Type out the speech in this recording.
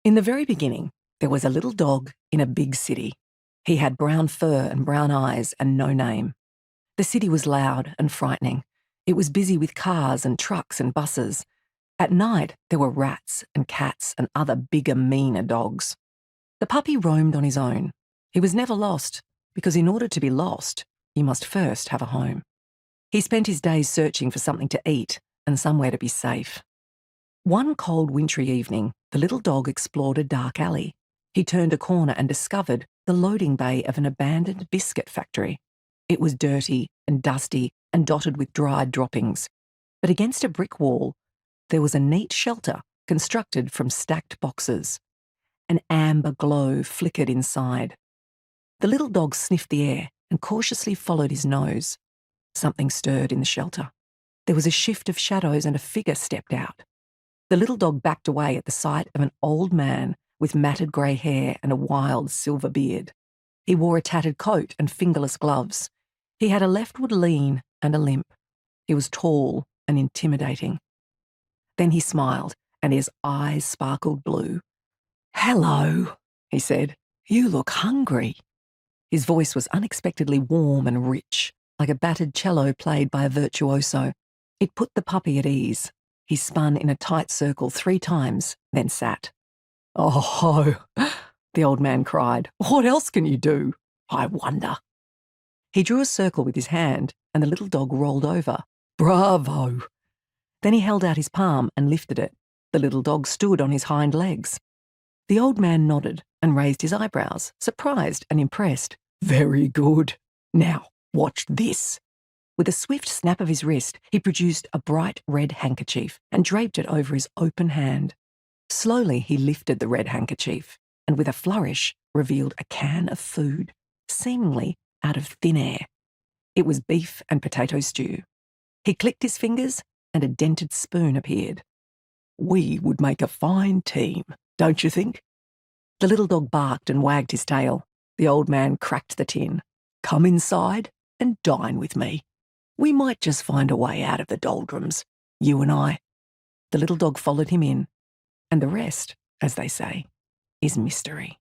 In the very beginning, there was a little dog in a big city. He had brown fur and brown eyes and no name. The city was loud and frightening. It was busy with cars and trucks and buses. At night, there were rats and cats and other bigger, meaner dogs. The puppy roamed on his own. He was never lost, because in order to be lost, you must first have a home. He spent his days searching for something to eat and somewhere to be safe. One cold wintry evening, the little dog explored a dark alley. He turned a corner and discovered the loading bay of an abandoned biscuit factory. It was dirty and dusty and dotted with dried droppings. But against a brick wall, there was a neat shelter constructed from stacked boxes. An amber glow flickered inside. The little dog sniffed the air and cautiously followed his nose. Something stirred in the shelter. There was a shift of shadows and a figure stepped out. The little dog backed away at the sight of an old man with matted grey hair and a wild silver beard. He wore a tattered coat and fingerless gloves. He had a leftward lean and a limp. He was tall and intimidating. Then he smiled, and his eyes sparkled blue. "Hello," he said. "You look hungry." His voice was unexpectedly warm and rich, like a battered cello played by a virtuoso. It put the puppy at ease. He spun in a tight circle 3 times, then sat. "Oh," the old man cried. "What else can you do? I wonder." He drew a circle with his hand, and the little dog rolled over. "Bravo!" Then he held out his palm and lifted it. The little dog stood on his hind legs. The old man nodded and raised his eyebrows, surprised and impressed. "Very good. Now, watch this." With a swift snap of his wrist, he produced a bright red handkerchief and draped it over his open hand. Slowly, he lifted the red handkerchief and with a flourish revealed a can of food, seemingly out of thin air. It was beef and potato stew. He clicked his fingers and a dented spoon appeared. "We would make a fine team, don't you think?" The little dog barked and wagged his tail. The old man cracked the tin. "Come inside and dine with me. We might just find a way out of the doldrums, you and I." The little dog followed him in, and the rest, as they say, is mystery.